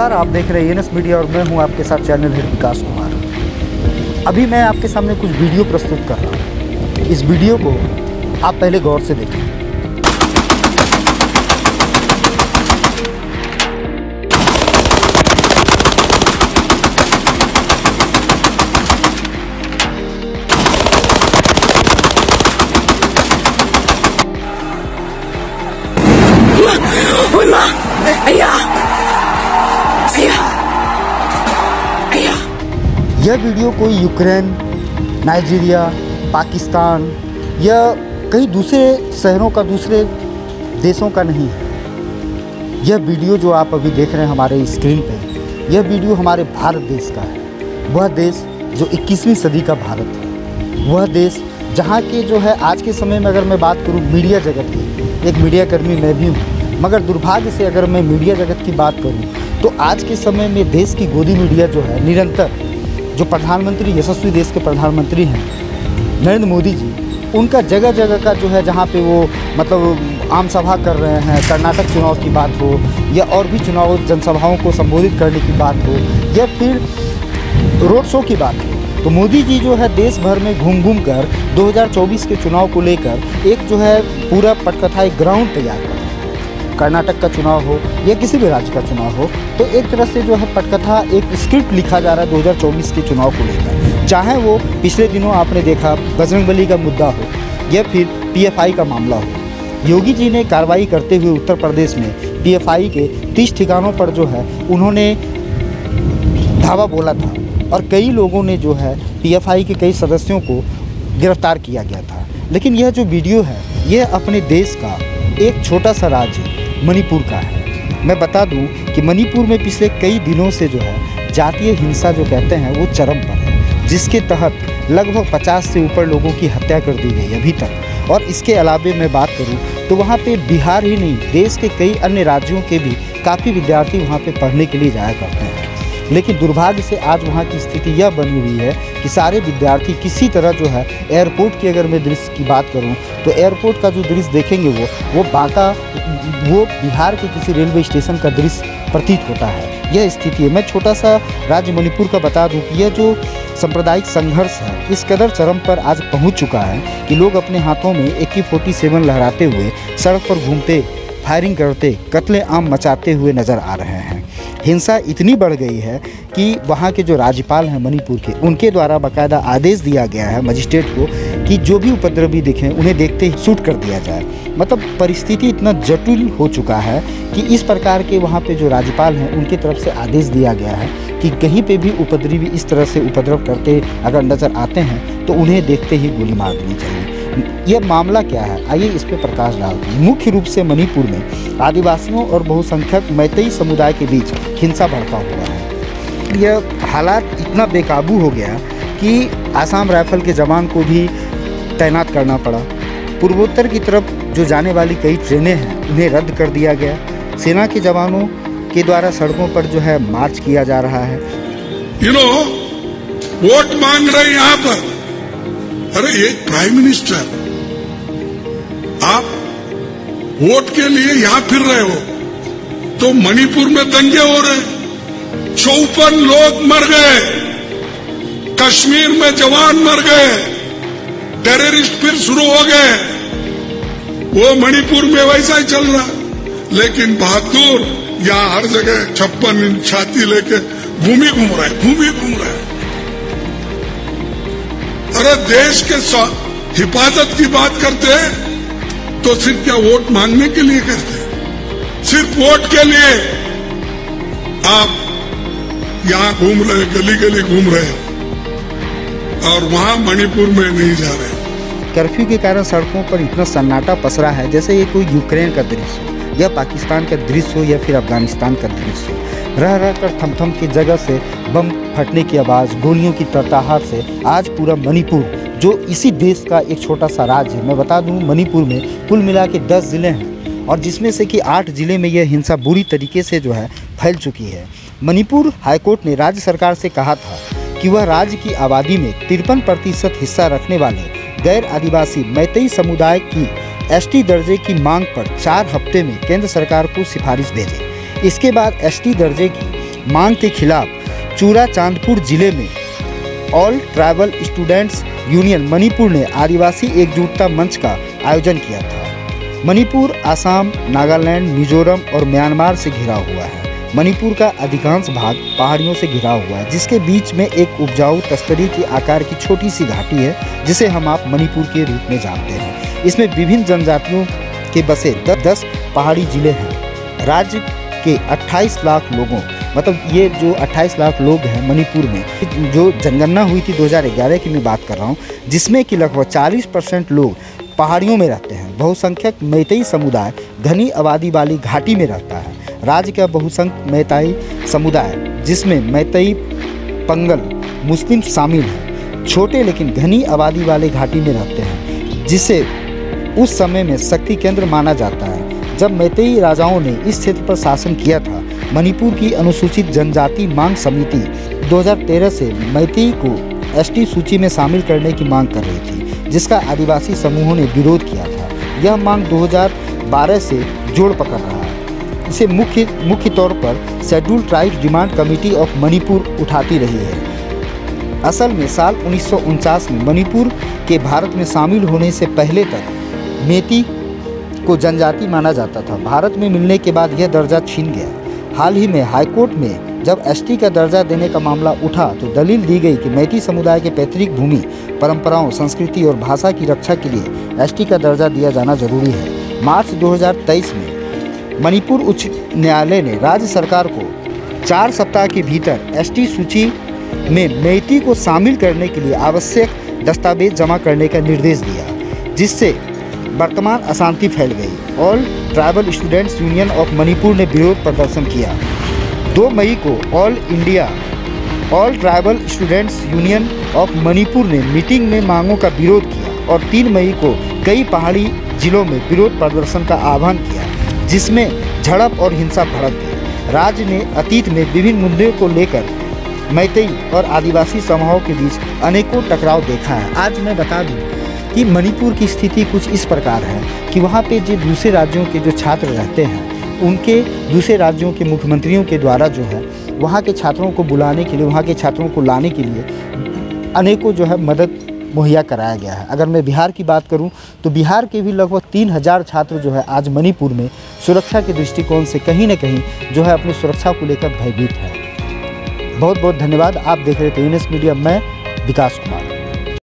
नमस्कार, आप देख रहे हैं एएनएस मीडिया और मैं हूं आपके साथ चैनल हेड विकास कुमार। अभी मैं आपके सामने कुछ वीडियो प्रस्तुत कर रहा हूं। इस वीडियो को आप पहले गौर से देखें। यह वीडियो कोई यूक्रेन, नाइजीरिया, पाकिस्तान या कई दूसरे शहरों का, दूसरे देशों का नहीं है। यह वीडियो जो आप अभी देख रहे हैं हमारे स्क्रीन पे, यह वीडियो हमारे भारत देश का है। वह देश जो 21वीं सदी का भारत है, वह देश जहाँ के जो है आज के समय में अगर मैं बात करूँ मीडिया जगत की, एक मीडिया कर्मी मैं भी हूँ, मगर दुर्भाग्य से अगर मैं मीडिया जगत की बात करूँ तो आज के समय में देश की गोदी मीडिया जो है निरंतर, जो प्रधानमंत्री, यशस्वी देश के प्रधानमंत्री हैं नरेंद्र मोदी जी, उनका जगह जगह का जो है जहाँ पे वो मतलब आम सभा कर रहे हैं, कर्नाटक चुनाव की बात हो या और भी चुनाव जनसभाओं को संबोधित करने की बात हो या फिर रोड शो की बात हो, तो मोदी जी जो है देश भर में घूम घूम कर 2024 के चुनाव को लेकर एक जो है पूरा पटकथा, एक ग्राउंड तैयार कर, कर्नाटक का चुनाव हो या किसी भी राज्य का चुनाव हो, तो एक तरह से जो है पटकथा, एक स्क्रिप्ट लिखा जा रहा है 2024 के चुनाव को लेकर। चाहे वो पिछले दिनों आपने देखा बजरंगबली का मुद्दा हो या फिर पीएफआई का मामला हो। योगी जी ने कार्रवाई करते हुए उत्तर प्रदेश में पीएफआई के 30 ठिकानों पर जो है उन्होंने धावा बोला था और कई लोगों ने जो है पीएफआई के कई सदस्यों को गिरफ्तार किया गया था। लेकिन यह जो वीडियो है, यह अपने देश का एक छोटा सा राज्य मणिपुर का है। मैं बता दूं कि मणिपुर में पिछले कई दिनों से जो है जातीय हिंसा जो कहते हैं वो चरम पर है, जिसके तहत लगभग 50 से ऊपर लोगों की हत्या कर दी गई अभी तक। और इसके अलावे मैं बात करूं तो वहाँ पे बिहार ही नहीं, देश के कई अन्य राज्यों के भी काफ़ी विद्यार्थी वहाँ पे पढ़ने के लिए जाया करते हैं। लेकिन दुर्भाग्य से आज वहाँ की स्थिति यह बनी हुई है कि सारे विद्यार्थी किसी तरह जो है एयरपोर्ट की अगर मैं दृश्य की बात करूँ तो एयरपोर्ट का जो दृश्य देखेंगे वो बांका, वो बिहार के किसी रेलवे स्टेशन का दृश्य प्रतीत होता है। यह स्थिति है। मैं छोटा सा राज्य मणिपुर का बता दूं कि यह जो सांप्रदायिक संघर्ष है इस कदर चरम पर आज पहुंच चुका है कि लोग अपने हाथों में AK-47 लहराते हुए सड़क पर घूमते, फायरिंग करते, कत्ले आम मचाते हुए नज़र आ रहे हैं। हिंसा इतनी बढ़ गई है कि वहाँ के जो राज्यपाल हैं मणिपुर के, उनके द्वारा बाकायदा आदेश दिया गया है मजिस्ट्रेट को कि जो भी उपद्रवी दिखें उन्हें देखते ही शूट कर दिया जाए। मतलब परिस्थिति इतना जटिल हो चुका है कि इस प्रकार के वहाँ पे जो राज्यपाल हैं उनकी तरफ से आदेश दिया गया है कि कहीं पे भी उपद्रवी इस तरह से उपद्रव करते अगर नज़र आते हैं तो उन्हें देखते ही गोली मार देनी चाहिए। यह मामला क्या है, आइए इस पर प्रकाश डालते हैं। मुख्य रूप से मणिपुर में आदिवासियों और बहुसंख्यक मैतेई समुदाय के बीच हिंसा भड़का हुआ है। यह हालात इतना बेकाबू हो गया कि आसाम राइफल के जवान को भी तैनात करना पड़ा। पूर्वोत्तर की तरफ जो जाने वाली कई ट्रेनें हैं उन्हें रद्द कर दिया गया। सेना के जवानों के द्वारा सड़कों पर जो है मार्च किया जा रहा है। वोट मांग रहे यहाँ पर, अरे एक प्राइम मिनिस्टर, आप वोट के लिए यहाँ फिर रहे हो तो मणिपुर में दंगे हो रहे, 54 लोग मर गए, कश्मीर में जवान मर गए, टेररिस्ट फिर शुरू हो गए। वो मणिपुर में वैसा ही चल रहा, लेकिन बहादुर यहाँ हर जगह 56 इंच छाती लेके भूमि घूम रहा है। अरे देश के हिफाजत की बात करते हैं तो सिर्फ क्या वोट मांगने के लिए करते हैं? सिर्फ वोट के लिए आप यहाँ घूम रहे, गली गली घूम रहे और वहां मणिपुर में नहीं जा रहे। कर्फ्यू के कारण सड़कों पर इतना सन्नाटा पसरा है जैसे ये कोई यूक्रेन का दृश्य हो या पाकिस्तान का दृश्य हो या फिर अफगानिस्तान का दृश्य हो। रह रह कर थम की जगह से बम फटने की आवाज़, गोलियों की तड़तड़ाहट से आज पूरा मणिपुर, जो इसी देश का एक छोटा सा राज्य है, मैं बता दूं मणिपुर में कुल मिला के 10 ज़िले हैं और जिसमें से कि 8 ज़िले में यह हिंसा बुरी तरीके से जो है फैल चुकी है। मणिपुर हाईकोर्ट ने राज्य सरकार से कहा था कि वह राज्य की आबादी में 53% हिस्सा रखने वाले गैर आदिवासी मैतेई समुदाय की ST दर्जे की मांग पर 4 हफ्ते में केंद्र सरकार को सिफारिश भेजे। इसके बाद ST दर्जे की मांग के खिलाफ चूड़ाचांदपुर जिले में all tribal students union Manipur ने आदिवासी एकजुटता मंच का आयोजन किया था। मणिपुर असम, नागालैंड, मिजोरम और म्यांमार से घिरा हुआ है। मणिपुर का अधिकांश भाग पहाड़ियों से घिरा हुआ है, जिसके बीच में एक उपजाऊ तस्तरी की आकार की छोटी सी घाटी है, जिसे हम आप मणिपुर के रूप में जानते हैं। इसमें विभिन्न जनजातियों के बसे 10 पहाड़ी जिले हैं। राज्य के 28 लाख लोगों, मतलब ये जो 28 लाख लोग हैं मणिपुर में, जो जनगणना हुई थी 2011 की मैं बात कर रहा हूँ, जिसमें कि लगभग 40% लोग पहाड़ियों में रहते हैं। बहुसंख्यक मैतेई समुदाय घनी आबादी वाली घाटी में रहता है। राज्य का बहुसंख्यक मैतेई समुदाय, जिसमें मैतेई, पंगल, मुस्लिम शामिल हैं, छोटे लेकिन घनी आबादी वाले घाटी में रहते हैं, जिसे उस समय में शक्ति केंद्र माना जाता है। जब मैतेई राजाओं ने इस क्षेत्र पर शासन किया था, मणिपुर की अनुसूचित जनजाति मांग समिति 2013 से मैतेई को एसटी सूची में शामिल करने की मांग कर रही थी, जिसका आदिवासी समूहों ने विरोध किया था। यह मांग 2012 से जोड़ पकड़ रहा है। इसे मुख्य तौर पर schedule tribes demand committee of Manipur उठाती रही है। असल में साल 1949 में मणिपुर के भारत में शामिल होने से पहले तक मैतेई को जनजाति माना जाता था। भारत में मिलने के बाद यह दर्जा छीन गया। हाल ही में हाईकोर्ट में जब एसटी का दर्जा देने का मामला उठा तो दलील दी गई कि मैतेई समुदाय के पैतृक भूमि, परंपराओं, संस्कृति और भाषा की रक्षा के लिए एसटी का दर्जा दिया जाना जरूरी है। मार्च 2023 में मणिपुर उच्च न्यायालय ने राज्य सरकार को 4 सप्ताह के भीतर एसटी सूची में मैतेई को शामिल करने के लिए आवश्यक दस्तावेज जमा करने का निर्देश दिया, जिससे वर्तमान अशांति फैल गई। All tribal students union of Manipur ने विरोध प्रदर्शन किया। 2 मई को all tribal students union of Manipur ने मीटिंग में मांगों का विरोध किया और 3 मई को कई पहाड़ी जिलों में विरोध प्रदर्शन का आह्वान किया, जिसमें झड़प और हिंसा भड़क गई। राज्य ने अतीत में विभिन्न मुद्दों को लेकर मैतेई और आदिवासी समूहों के बीच अनेकों टकराव देखा है। आज मैं बता दूं कि मणिपुर की स्थिति कुछ इस प्रकार है कि वहाँ पे जो दूसरे राज्यों के जो छात्र रहते हैं, उनके दूसरे राज्यों के मुख्यमंत्रियों के द्वारा जो है वहाँ के छात्रों को बुलाने के लिए, वहाँ के छात्रों को लाने के लिए अनेकों जो है मदद मुहैया कराया गया है। अगर मैं बिहार की बात करूं तो बिहार के भी लगभग 3000 छात्र जो है आज मणिपुर में सुरक्षा के दृष्टिकोण से कहीं न कहीं जो है अपनी सुरक्षा को लेकर भयभीत है। बहुत बहुत धन्यवाद। आप देख रहे थे यूनिस मीडिया, मैं विकास कुमार।